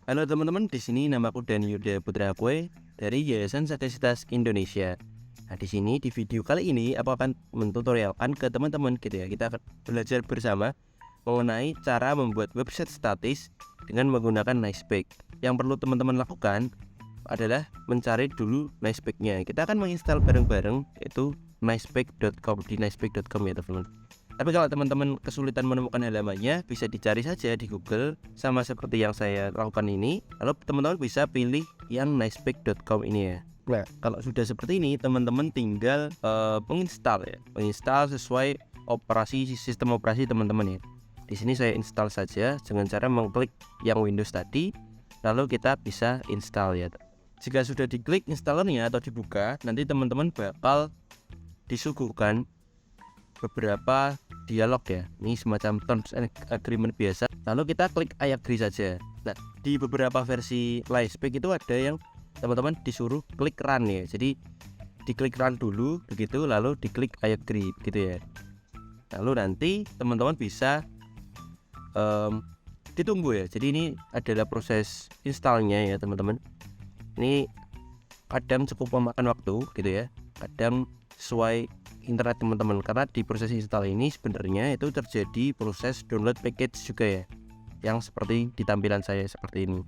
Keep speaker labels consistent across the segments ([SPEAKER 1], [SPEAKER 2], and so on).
[SPEAKER 1] Halo teman-teman, di sini namaku Dani Yuda Putra Kue dari Yayasan Sadasitas Indonesia. Nah, di sini di video kali ini aku akan mentutorialkan ke teman-teman gitu ya. Kita akan belajar bersama mengenai cara membuat website statis dengan menggunakan Nicepack. Yang perlu teman-teman lakukan adalah mencari dulu Nicepack-nya. Kita akan menginstal bareng-bareng yaitu nicepack.com di nicepack.com ya teman-teman. Tapi kalau teman-teman kesulitan menemukan halamannya, bisa dicari saja di Google sama seperti yang saya lakukan ini. Lalu teman-teman bisa pilih yang nicepack.com ini ya. Nah, kalau sudah seperti ini, teman-teman tinggal menginstal ya. Menginstal sesuai sistem operasi teman-teman ya. Di sini saya install saja dengan cara mengklik yang Windows tadi, lalu kita bisa install ya. Jika sudah diklik installernya atau dibuka, nanti teman-teman bakal disuguhkan beberapa dialog ya. Ini semacam terms and agreement biasa. Lalu kita klik I agree saja. Nah, di beberapa versi Nicepack itu ada yang teman-teman disuruh klik run ya. Jadi diklik run dulu begitu, lalu diklik I agree gitu ya. Lalu nanti teman-teman bisa ditunggu ya. Jadi ini adalah proses installnya ya teman-teman. Ini kadang cukup memakan waktu gitu ya. Kadang sesuai internet teman-teman, karena di proses install ini sebenarnya itu terjadi proses download package juga ya, yang seperti di tampilan saya seperti ini.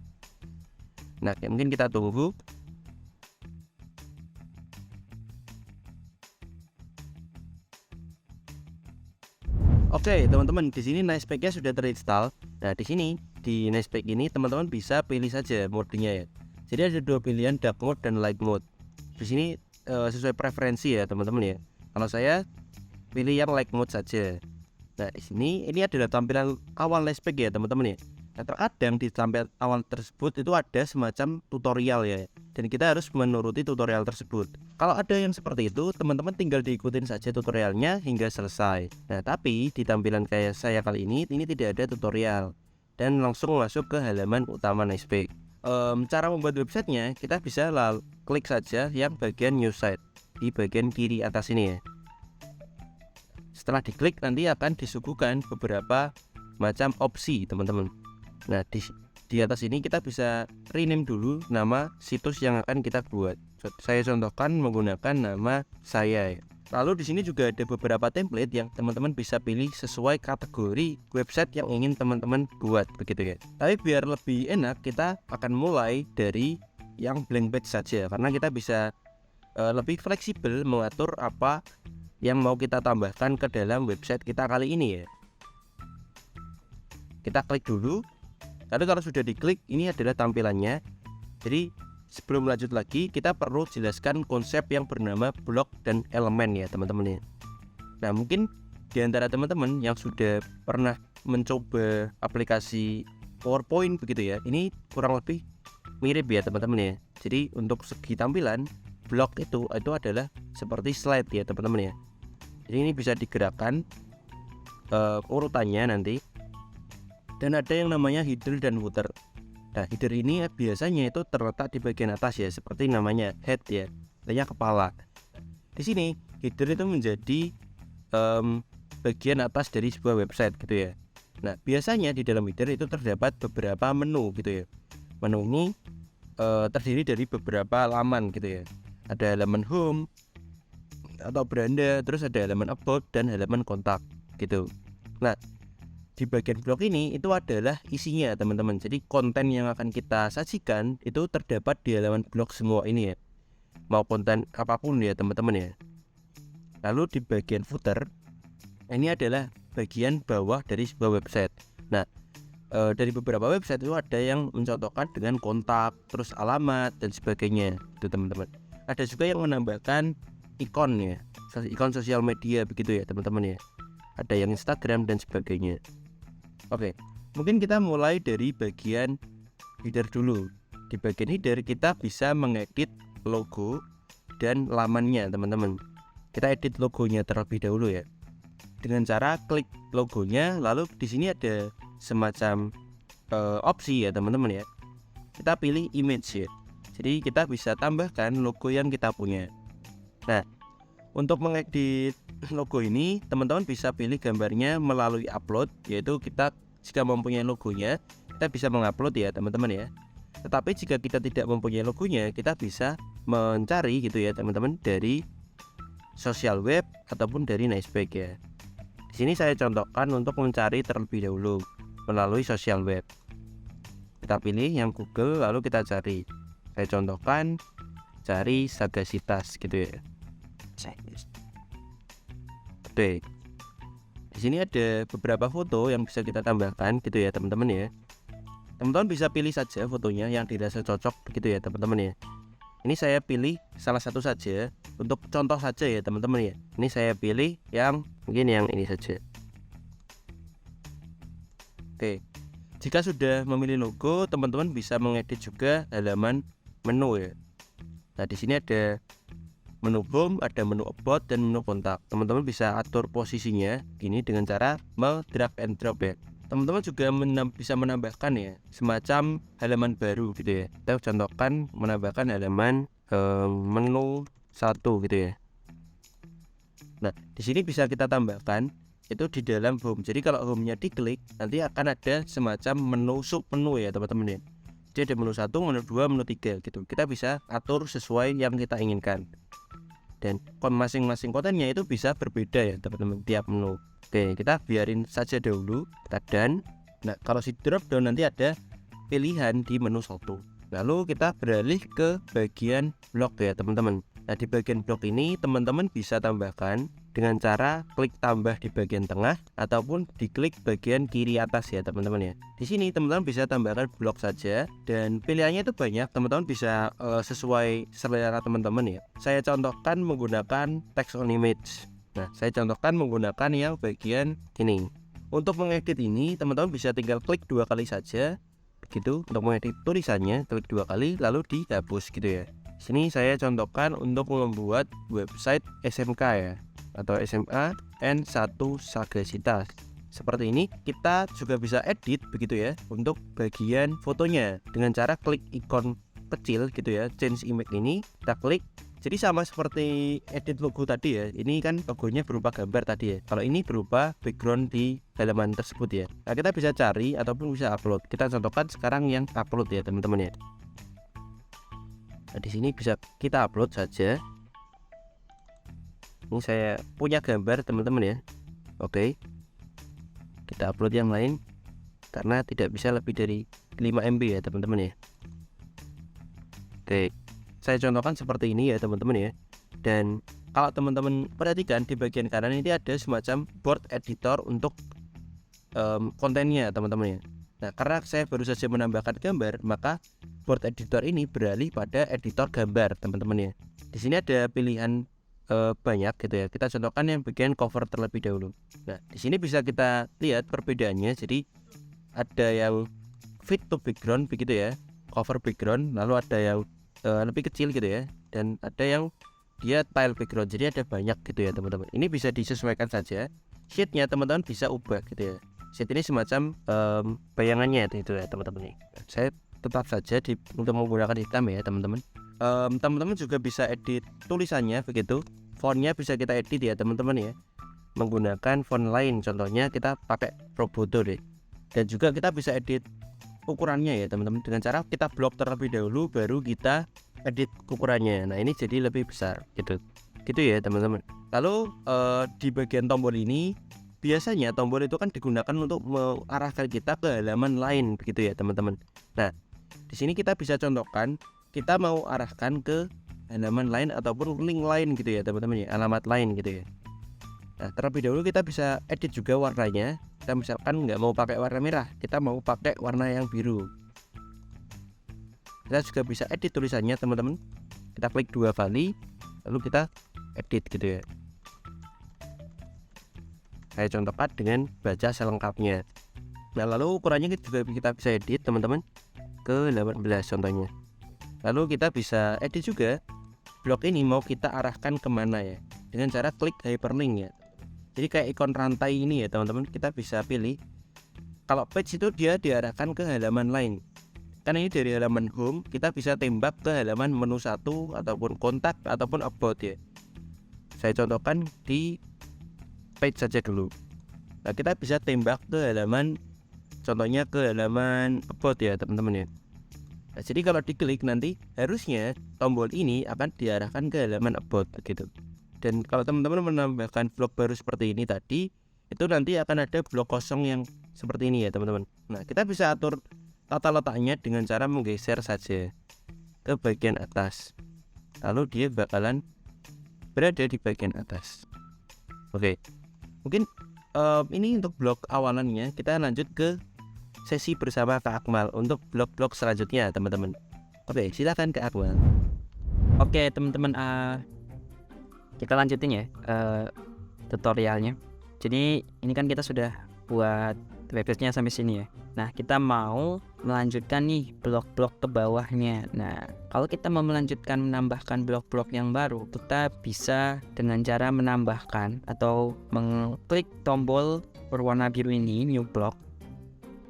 [SPEAKER 1] Nah, mungkin kita tunggu. Oke, teman-teman, di sini Nicepack-nya sudah terinstall. Nah, di sini di Nicepack ini teman-teman bisa pilih saja modenya ya. Jadi ada dua pilihan, dark mode dan light mode. Di sini sesuai preferensi ya teman-teman ya. Kalau saya pilih yang light mode saja. Nah, di sini ini adalah tampilan awal Nicepack ya teman-teman ya. Nah, terkadang di tampilan awal tersebut itu ada semacam tutorial ya, dan kita harus menuruti tutorial tersebut. Kalau ada yang seperti itu, teman-teman tinggal diikutin saja tutorialnya hingga selesai. Nah, tapi di tampilan kayak saya kali ini tidak ada tutorial dan langsung masuk ke halaman utama Nicepack. Cara membuat websitenya, kita bisa klik saja yang bagian new site di bagian kiri atas ini ya. Setelah diklik nanti akan disuguhkan beberapa macam opsi teman-teman. Nah, di atas ini kita bisa rename dulu nama situs yang akan kita buat. Saya contohkan menggunakan nama saya ya. Lalu di sini juga ada beberapa template yang teman-teman bisa pilih sesuai kategori website yang ingin teman-teman buat begitu ya. Tapi biar lebih enak, kita akan mulai dari yang blank page saja, karena kita bisa lebih fleksibel mengatur apa yang mau kita tambahkan ke dalam website kita kali ini ya. Kita klik dulu. Lalu kalau sudah diklik, ini adalah tampilannya. Jadi sebelum lanjut lagi, kita perlu jelaskan konsep yang bernama blok dan elemen ya teman-teman ya. Nah, mungkin di antara teman-teman yang sudah pernah mencoba aplikasi PowerPoint begitu ya, ini kurang lebih mirip ya teman-teman ya. Jadi untuk segi tampilan, blok itu adalah seperti slide ya teman-teman ya. Jadi ini bisa digerakkan urutannya nanti. Dan ada yang namanya header dan footer. Nah, header ini biasanya itu terletak di bagian atas ya, seperti namanya head ya, artinya kepala. Di sini header itu menjadi bagian atas dari sebuah website gitu ya. Nah, biasanya di dalam header itu terdapat beberapa menu gitu ya. Menu ini terdiri dari beberapa halaman gitu ya. Ada halaman home atau beranda, terus ada halaman about dan halaman kontak gitu. Nah, di bagian blog ini itu adalah isinya teman-teman. Jadi konten yang akan kita sajikan itu terdapat di halaman blog semua ini ya. Mau konten apapun ya teman-teman ya. Lalu di bagian footer, ini adalah bagian bawah dari sebuah website. Nah, dari beberapa website itu ada yang mencontohkan dengan kontak, terus alamat dan sebagainya itu teman-teman. Ada juga yang menambahkan ikon ya, ikon sosial media begitu ya teman-teman ya. Ada yang Instagram dan sebagainya. Oke, mungkin kita mulai dari bagian header dulu. Di bagian header kita bisa mengedit logo dan lamannya teman-teman. Kita edit logonya terlebih dahulu ya. Dengan cara klik logonya, lalu di sini ada semacam opsi ya teman-teman ya. Kita pilih image ya. Jadi kita bisa tambahkan logo yang kita punya. Nah, untuk mengedit logo ini, teman-teman bisa pilih gambarnya melalui upload, yaitu kita jika mempunyai logonya, kita bisa mengupload ya teman-teman ya. Tetapi jika kita tidak mempunyai logonya, kita bisa mencari gitu ya teman-teman dari social web ataupun dari Niceback ya. Di sini saya contohkan untuk mencari terlebih dahulu melalui social web. Kita pilih yang Google lalu kita cari. Saya contohkan cari Sagasitas gitu ya. Oke. Di sini ada beberapa foto yang bisa kita tambahkan gitu ya teman-teman ya. Teman-teman bisa pilih saja fotonya yang dirasa cocok gitu ya teman-teman ya. Ini saya pilih salah satu saja untuk contoh saja ya teman-teman ya. Ini saya pilih yang mungkin yang ini saja. Oke. Jika sudah memilih logo, teman-teman bisa mengedit juga halaman menu ya. Nah, di sini ada menu home, ada menu about dan menu kontak. Teman-teman bisa atur posisinya gini dengan cara drag and drop ya. Teman-teman juga bisa menambahkan ya semacam halaman baru gitu ya. Kita contohkan menambahkan halaman menu 1 gitu ya. Nah, di sini bisa kita tambahkan itu di dalam home. Jadi kalau home-nya diklik, nanti akan ada semacam menu sub menu ya teman-teman ya. Jadi ada menu 1, menu 2, menu 3 gitu. Kita bisa atur sesuai yang kita inginkan. Dan masing-masing kontennya itu bisa berbeda ya teman-teman tiap menu. Oke, kita biarin saja dahulu. Kita done. Nah, kalau si drop down nanti ada pilihan di menu 1. Lalu kita beralih ke bagian blog ya teman-teman. Nah, di bagian blog ini teman-teman bisa tambahkan dengan cara klik tambah di bagian tengah ataupun diklik bagian kiri atas ya teman-teman ya. Di sini teman-teman bisa tambahkan blog saja dan pilihannya itu banyak. Teman-teman bisa sesuai selera teman-teman ya. Saya contohkan menggunakan text on image. Nah, saya contohkan menggunakan yang bagian ini. Untuk mengedit ini teman-teman bisa tinggal klik 2 kali saja begitu. Untuk mengedit tulisannya klik 2 kali lalu dihapus gitu ya. Sini saya contohkan untuk membuat website SMK ya, atau SMA N1 Sagasitas. Seperti ini. Kita juga bisa edit begitu ya untuk bagian fotonya dengan cara klik ikon kecil gitu ya, change image ini kita klik. Jadi sama seperti edit logo tadi ya. Ini kan logonya berupa gambar tadi ya. Kalau ini berupa background di halaman tersebut ya. Nah, kita bisa cari ataupun bisa upload. Kita contohkan sekarang yang upload ya teman-teman ya. Nah, di sini bisa kita upload saja. Ini saya punya gambar teman-teman ya. Oke. Kita upload yang lain karena tidak bisa lebih dari 5 MB ya teman-teman ya. Oke. Saya contohkan seperti ini ya teman-teman ya. Dan kalau teman-teman perhatikan di bagian kanan ini ada semacam board editor untuk kontennya teman-teman ya. Nah, karena saya baru saja menambahkan gambar, maka board editor ini beralih pada editor gambar teman-teman ya. Di sini ada pilihan banyak gitu ya. Kita contohkan yang bagian cover terlebih dahulu. Nah, di sini bisa kita lihat perbedaannya. Jadi ada yang fit to background begitu ya, cover background, lalu ada yang lebih kecil gitu ya, dan ada yang dia tile background. Jadi ada banyak gitu ya teman-teman. Ini bisa disesuaikan saja. Sheetnya teman-teman bisa ubah gitu ya. Sheet ini semacam bayangannya itu ya teman-teman. Saya tetap saja untuk menggunakan hitam ya teman-teman. Teman-teman juga bisa edit tulisannya begitu. Fontnya bisa kita edit ya teman-teman ya, menggunakan font lain. Contohnya kita pakai Roboto deh. Dan juga kita bisa edit ukurannya ya teman-teman dengan cara kita blok terlebih dahulu baru kita edit ukurannya. Nah, ini jadi lebih besar gitu ya teman-teman. Lalu di bagian tombol ini biasanya tombol itu kan digunakan untuk mengarahkan kita ke halaman lain begitu ya teman-teman. Nah, di sini kita bisa contohkan kita mau arahkan ke halaman lain ataupun link lain gitu ya teman-teman ya, alamat lain gitu ya. Nah, terlebih dahulu kita bisa edit juga warnanya. Kita misalkan nggak mau pakai warna merah, kita mau pakai warna yang biru. Kita juga bisa edit tulisannya teman-teman. Kita klik 2 kali lalu kita edit gitu ya. Saya contohkan dengan baca selengkapnya. Nah, lalu ukurannya juga kita bisa edit teman-teman ke 18 contohnya. Lalu kita bisa edit juga blok ini mau kita arahkan kemana ya, dengan cara klik hyperlink ya. Jadi kayak ikon rantai ini ya teman-teman, kita bisa pilih. Kalau page itu dia diarahkan ke halaman lain. Kan ini dari halaman home kita bisa tembak ke halaman menu 1 ataupun kontak ataupun about ya. Saya contohkan di page saja dulu. Nah, kita bisa tembak ke halaman, contohnya ke halaman about ya teman-teman ya. Nah, jadi kalau diklik nanti harusnya tombol ini akan diarahkan ke halaman about gitu. Dan kalau teman-teman menambahkan blog baru seperti ini tadi, itu nanti akan ada blog kosong yang seperti ini ya teman-teman. Nah, kita bisa atur tata letaknya dengan cara menggeser saja ke bagian atas. Lalu dia bakalan berada di bagian atas. Oke, mungkin ini untuk blog awalannya. Kita lanjut ke sesi bersama Kak Akmal untuk blog-blog selanjutnya teman-teman. Oke, silakan Kak Akmal.
[SPEAKER 2] Oke teman-teman, kita lanjutin ya tutorialnya. Jadi ini kan kita sudah buat websitenya sampai sini ya. Nah, kita mau melanjutkan nih blok-blok ke bawahnya. Nah, kalau kita mau melanjutkan menambahkan blok-blok yang baru, kita bisa dengan cara menambahkan atau mengklik tombol berwarna biru ini, new block.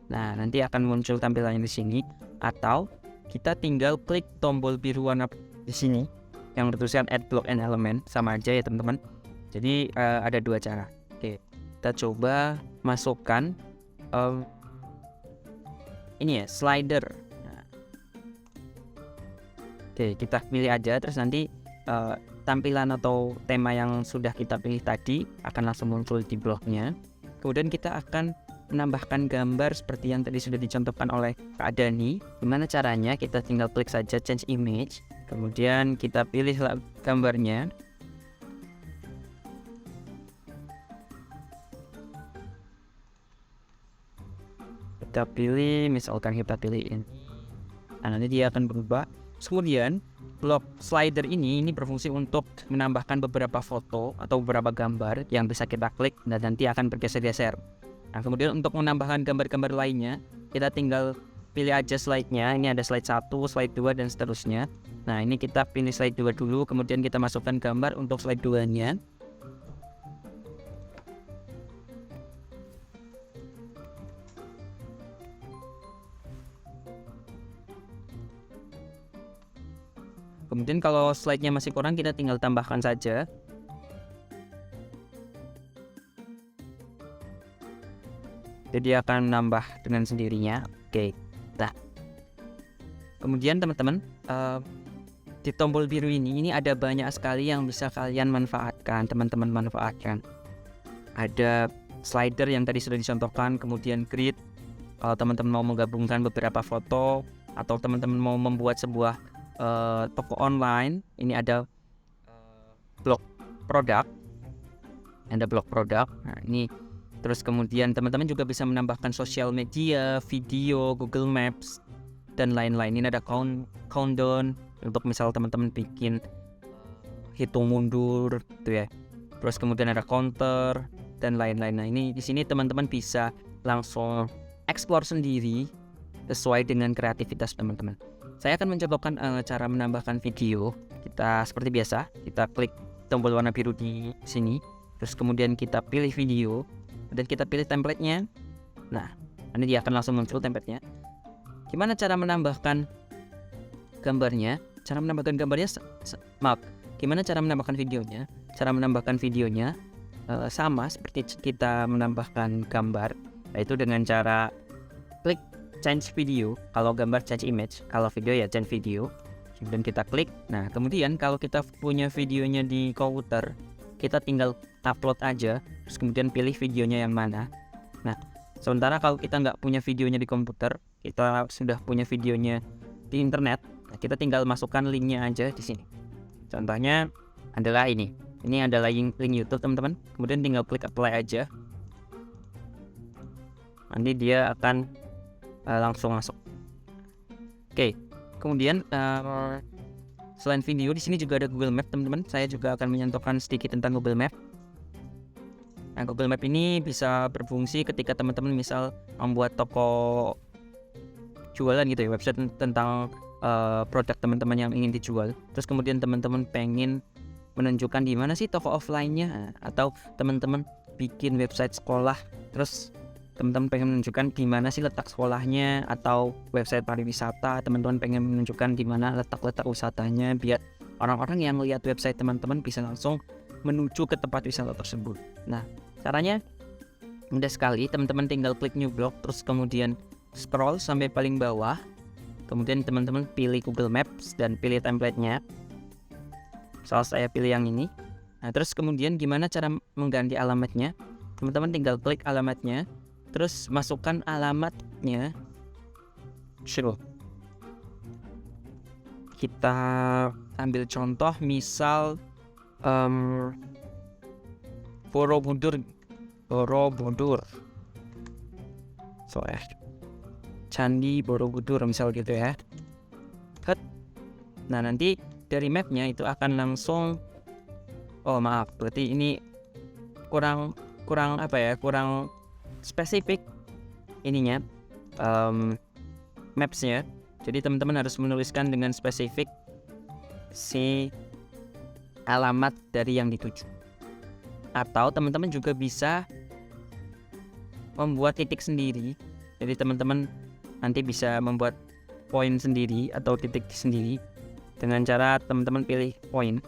[SPEAKER 2] Nah, nanti akan muncul tampilannya di sini, atau kita tinggal klik tombol biru warna di sini yang bertuliskan add block and element, sama aja ya teman-teman. Jadi ada dua cara. Oke, kita coba masukkan ini ya, slider. Nah, oke, kita pilih aja, terus nanti tampilan atau tema yang sudah kita pilih tadi akan langsung muncul di blognya. Kemudian kita akan menambahkan gambar seperti yang tadi sudah dicontohkan oleh Kak Dani. Gimana caranya? Kita tinggal klik saja change image, kemudian kita pilih gambarnya. Kita pilih, misalkan kita pilih ini. Nah, nanti dia akan berubah. Kemudian blok slider ini berfungsi untuk menambahkan beberapa foto atau beberapa gambar yang bisa kita klik dan nanti akan bergeser-geser. Nah, kemudian untuk menambahkan gambar-gambar lainnya, kita tinggal pilih aja slide-nya. Ini ada slide 1, slide 2 dan seterusnya. Nah, ini kita pilih slide 2 dulu, kemudian kita masukkan gambar untuk slide 2-nya. Kemudian kalau slide-nya masih kurang, kita tinggal tambahkan saja. Jadi akan nambah dengan sendirinya. Oke, nah kemudian teman-teman, di tombol biru ini ada banyak sekali yang bisa kalian manfaatkan, teman-teman manfaatkan. Ada slider yang tadi sudah dicontohkan, kemudian grid kalau teman-teman mau menggabungkan beberapa foto, atau teman-teman mau membuat sebuah toko online. Ini ada blog produk, Nah, ini terus kemudian teman-teman juga bisa menambahkan sosial media, video, Google Maps dan lain-lain. Ini ada countdown untuk misal teman-teman bikin hitung mundur gitu ya. Terus kemudian ada counter dan lain-lain. Nah, ini di sini teman-teman bisa langsung explore sendiri sesuai dengan kreativitas teman-teman. Saya akan mencobakan cara menambahkan video. Kita seperti biasa, kita klik tombol warna biru di sini, terus kemudian kita pilih video dan kita pilih template-nya. Nah, nanti dia akan langsung muncul template-nya. Gimana cara menambahkan gambarnya? Gimana cara menambahkan videonya? Cara menambahkan videonya sama seperti kita menambahkan gambar, yaitu dengan cara klik change video. Kalau gambar change image, kalau video ya change video. Kemudian kita klik. Nah, kemudian kalau kita punya videonya di komputer, kita tinggal upload aja, terus kemudian pilih videonya yang mana. Nah, sementara kalau kita nggak punya videonya di komputer, kita sudah punya videonya di internet, nah kita tinggal masukkan linknya aja di sini. Contohnya adalah ini adalah link YouTube teman-teman. Kemudian tinggal klik apply aja, nanti dia akan langsung masuk. Oke, kemudian selain video di sini juga ada Google Map teman-teman. Saya juga akan menyentuhkan sedikit tentang Google Map. Nah, Google Map ini bisa berfungsi ketika teman-teman misal membuat toko jualan gitu ya, website tentang produk teman-teman yang ingin dijual. Terus kemudian teman-teman pengen menunjukkan di mana sih toko offline-nya, atau teman-teman bikin website sekolah, terus teman-teman pengen menunjukkan di mana sih letak sekolahnya, atau website pariwisata, teman-teman pengen menunjukkan di mana letak-letak wisatanya biar orang-orang yang melihat website teman-teman bisa langsung menuju ke tempat wisata tersebut. Nah, caranya mudah sekali, teman-teman tinggal klik new blog, terus kemudian scroll sampai paling bawah. Kemudian teman-teman pilih Google Maps dan pilih template-nya. Soal saya pilih yang ini. Nah, terus kemudian gimana cara mengganti alamatnya? Teman-teman tinggal klik alamatnya, terus masukkan alamatnya. Kita ambil contoh misal Borobudur. Candi Borobudur misal gitu ya. Nah, nanti dari mapnya itu akan langsung, berarti ini kurang spesifik ininya, mapsnya. Jadi teman-teman harus menuliskan dengan spesifik si alamat dari yang dituju. Atau teman-teman juga bisa membuat titik sendiri. Jadi teman-teman nanti bisa membuat poin sendiri atau titik sendiri dengan cara teman-teman pilih poin.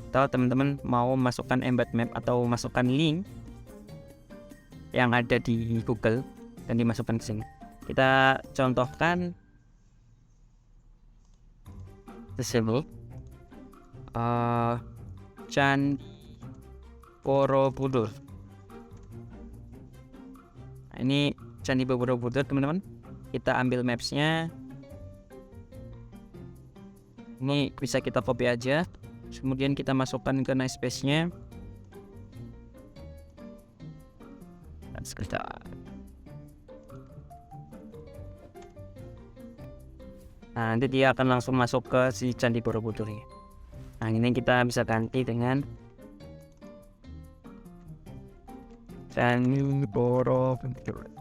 [SPEAKER 2] Atau teman-teman mau masukkan embed map atau masukkan link yang ada di Google dan dimasukkan ke sini. Kita contohkan tersebut Candi Borobudur. Nah, ini Candi Borobudur teman-teman. Kita ambil mapsnya. Ini bisa kita copy aja. Kemudian kita masukkan ke Nightspace-nya. Nah, nanti dia akan langsung masuk ke si Candi Borobudur ini. Nah, ini kita bisa ganti dengan Candi Borobudur.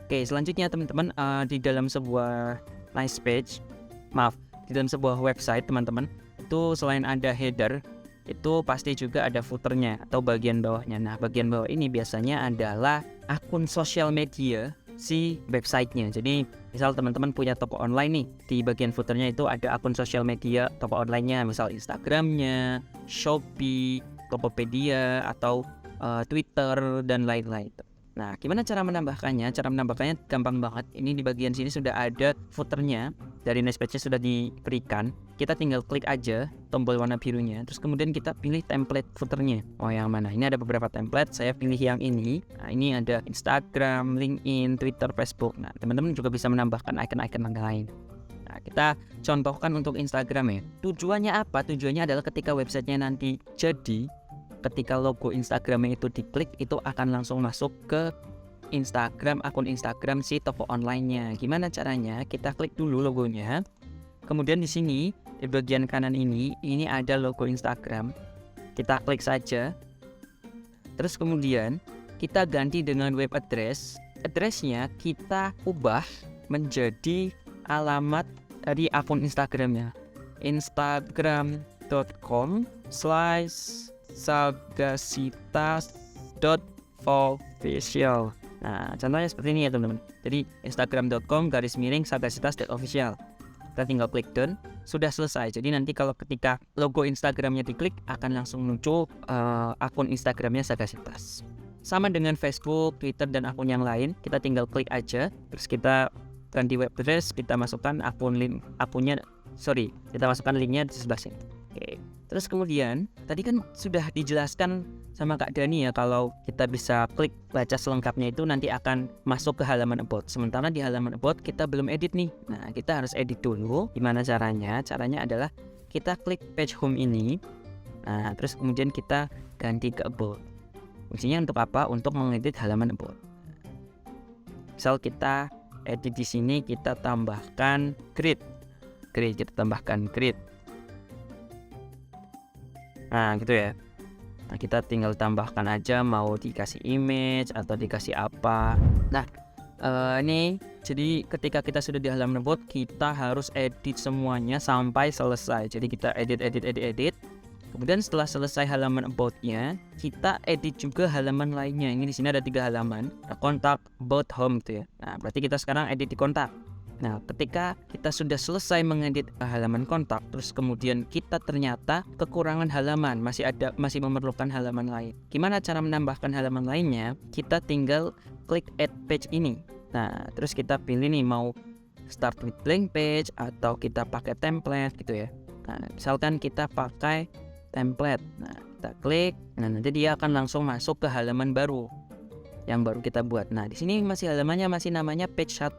[SPEAKER 2] Oke, selanjutnya teman-teman, di dalam sebuah di dalam sebuah website teman-teman, itu selain ada header, itu pasti juga ada footernya atau bagian bawahnya. Nah, bagian bawah ini biasanya adalah akun sosial media si websitenya. Jadi misal teman-teman punya toko online nih, di bagian footernya itu ada akun sosial media toko online-nya, misal Instagramnya, Shopee, Tokopedia, atau Twitter dan lain-lain. Nah, gimana cara menambahkannya? Cara menambahkannya gampang banget. Ini di bagian sini sudah ada footernya, dari Nightspace-nya sudah diberikan. Kita tinggal klik aja tombol warna birunya, terus kemudian kita pilih template footernya. Yang mana? Ini ada beberapa template, saya pilih yang ini. Nah, ini ada Instagram, LinkedIn, Twitter, Facebook. Nah, teman-teman juga bisa menambahkan icon-icon yang lain. Nah, kita contohkan untuk Instagram ya. Tujuannya apa? Tujuannya adalah ketika websitenya nanti jadi, ketika logo Instagramnya itu diklik, itu akan langsung masuk ke Instagram, akun Instagram si toko online-nya. Gimana caranya? Kita klik dulu logonya. Kemudian di sini di bagian kanan ini ada logo Instagram. Kita klik saja. Terus kemudian kita ganti dengan web address. Address-nya kita ubah menjadi alamat dari akun Instagramnya. instagram.com/sagasitas.official. Nah, contohnya seperti ini ya teman-teman. Jadi instagram.com/sagasitas.official. Kita tinggal klik done, sudah selesai. Jadi nanti ketika logo Instagramnya diklik, akan langsung muncul akun Instagramnya Sagasitas. Sama dengan Facebook, Twitter, dan akun yang lain, kita tinggal klik aja, terus kita ganti web address, kita masukkan kita masukkan linknya di sebelah sini. Oke. Terus kemudian tadi kan sudah dijelaskan sama Kak Dani ya, kalau kita bisa klik baca selengkapnya itu nanti akan masuk ke halaman about. Sementara di halaman about kita belum edit nih. Nah, kita harus edit dulu. Gimana caranya? Caranya adalah kita klik page home ini. Nah, terus kemudian kita ganti ke about. Fungsinya untuk apa? Untuk mengedit halaman about. Misal kita edit di sini, kita tambahkan grid. Kita tambahkan grid. Nah, gitu ya. Nah, kita tinggal tambahkan aja mau dikasih image atau dikasih apa. Nah, ini jadi ketika kita sudah di halaman about, kita harus edit semuanya sampai selesai. Jadi kita edit. Kemudian setelah selesai halaman about-nya, kita edit juga halaman lainnya. Ini di sini ada 3 halaman, kontak, about, home gitu ya. Nah, berarti kita sekarang edit di kontak. Nah, ketika kita sudah selesai mengedit halaman kontak, terus kemudian kita ternyata kekurangan halaman, masih memerlukan halaman lain. Gimana cara menambahkan halaman lainnya? Kita tinggal klik add page ini. Nah, terus kita pilih nih mau start with blank page atau kita pakai template gitu ya. Nah, misalkan kita pakai template, nah kita klik, nah nanti dia akan langsung masuk ke halaman baru yang baru kita buat. Nah di sini masih halamannya masih namanya page 1,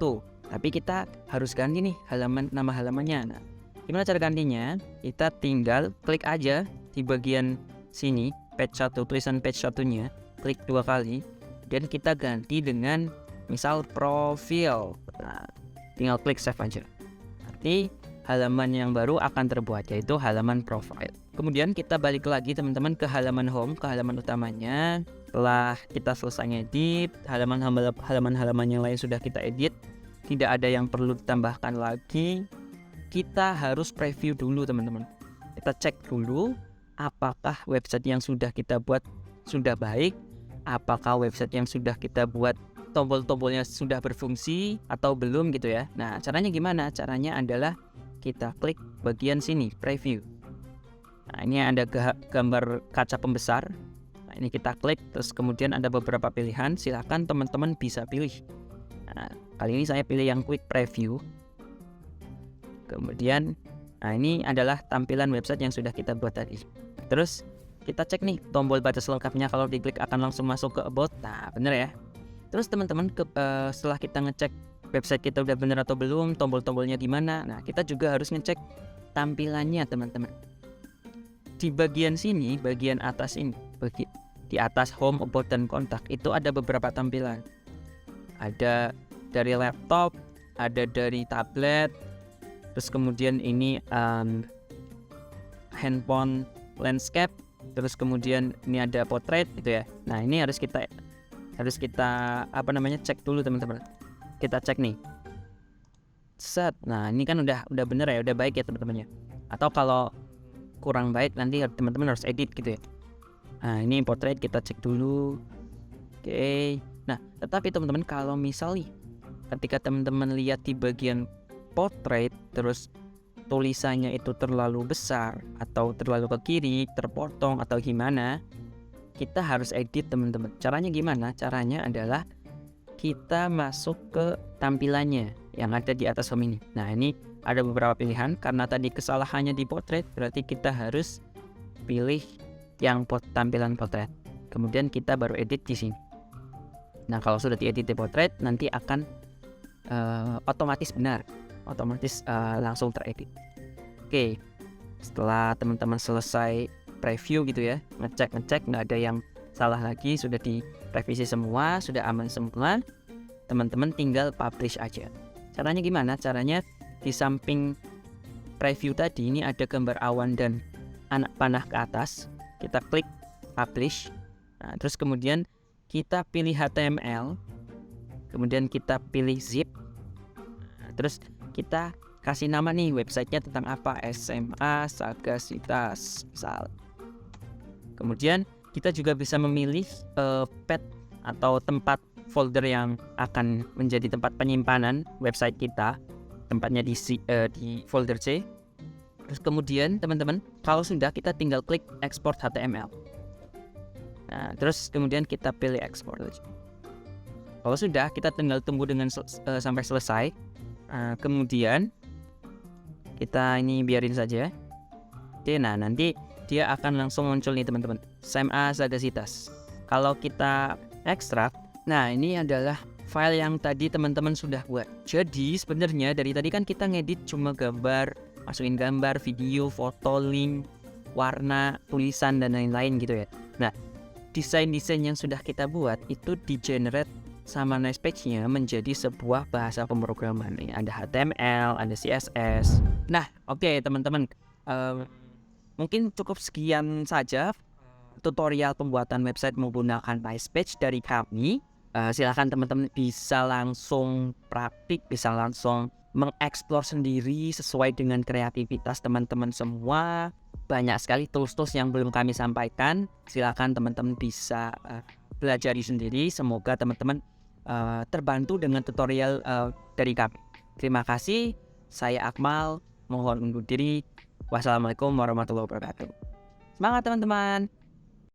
[SPEAKER 2] tapi kita harus ganti nih nama halamannya. Nah gimana cara gantinya? Kita tinggal klik aja di bagian sini page 1, tulisan page 1-nya, klik 2 kali, dan kita ganti dengan misal profil. Nah tinggal klik save aja. Nanti halaman yang baru akan terbuat, yaitu halaman profile. Kemudian kita balik lagi teman-teman ke halaman home, ke halaman utamanya. Setelah kita selesai ngedit, halaman yang lain sudah kita edit, tidak ada yang perlu ditambahkan lagi. Kita harus preview dulu teman-teman. Kita cek dulu apakah website yang sudah kita buat sudah baik, apakah website yang sudah kita buat tombol-tombolnya sudah berfungsi atau belum gitu ya. Nah caranya gimana? Caranya adalah kita klik bagian sini, preview. Nah ini ada gambar kaca pembesar. Nah ini kita klik, terus kemudian ada beberapa pilihan. Silahkan teman-teman bisa pilih. Nah kali ini saya pilih yang quick preview. Kemudian, nah ini adalah tampilan website yang sudah kita buat tadi. Terus kita cek nih tombol baca selengkapnya, kalau diklik akan langsung masuk ke about. Nah bener ya. Terus teman-teman setelah kita ngecek website kita udah bener atau belum, tombol-tombolnya gimana, nah kita juga harus ngecek tampilannya teman-teman. Di bagian sini, bagian atas ini, di atas home, about, dan kontak itu ada beberapa tampilan. Ada dari laptop, ada dari tablet, terus kemudian ini handphone landscape, terus kemudian ini ada portrait gitu ya. Nah ini harus kita cek dulu teman-teman. Kita cek nih, set. Nah ini kan udah bener ya, udah baik ya teman-teman ya. Atau kalau kurang baik nanti teman-teman harus edit gitu ya. Nah ini portrait kita cek dulu. Oke. Nah tetapi teman-teman kalau misal nih ketika teman-teman lihat di bagian portrait terus tulisannya itu terlalu besar atau terlalu ke kiri, terpotong atau gimana, kita harus edit teman-teman. Caranya gimana? Caranya adalah kita masuk ke tampilannya yang ada di atas home ini. Nah ini ada beberapa pilihan. Karena tadi kesalahannya di portrait, berarti kita harus pilih yang tampilan portrait. Kemudian kita baru edit di sini. Nah kalau sudah diedit di portrait, nanti akan otomatis benar, otomatis langsung teredit. Oke, setelah teman-teman selesai preview gitu ya, ngecek nggak ada yang salah lagi, sudah direvisi semua, sudah aman semua, teman-teman tinggal publish aja. Caranya gimana? Caranya di samping preview tadi ini ada gambar awan dan anak panah ke atas, kita klik publish. Nah, terus kemudian kita pilih HTML, kemudian kita pilih zip. Nah, terus kita kasih nama nih websitenya tentang apa, SMA Sagasitas misal. Kemudian kita juga bisa memilih path atau tempat folder yang akan menjadi tempat penyimpanan website kita. Tempatnya di folder C. Terus kemudian teman-teman, kalau sudah, kita tinggal klik export HTML. Nah, terus kemudian kita pilih export. Kalau sudah, kita tinggal tunggu dengan sampai selesai. Kemudian kita ini biarin saja. Oke, nah nanti dia akan langsung muncul nih teman-teman, SMA Sagasitas. Kalau kita ekstrak, nah ini adalah file yang tadi teman-teman sudah buat. Jadi sebenarnya dari tadi kan kita ngedit cuma gambar, masukin gambar, video, foto, link, warna, tulisan, dan lain-lain gitu ya. Nah desain-desain yang sudah kita buat itu di-generate sama nice page-nya menjadi sebuah bahasa pemrograman. Ada HTML, ada CSS. Nah oke, teman-teman, mungkin cukup sekian saja tutorial pembuatan website menggunakan nice page dari kami. Silahkan teman-teman bisa langsung praktik, bisa langsung mengeksplor sendiri sesuai dengan kreativitas teman-teman semua. Banyak sekali tools-tools yang belum kami sampaikan. Silahkan teman-teman bisa pelajari sendiri. Semoga teman-teman terbantu dengan tutorial dari kami. Terima kasih. Saya Akmal, mohon undur diri. Wassalamualaikum warahmatullahi wabarakatuh. Semangat teman-teman.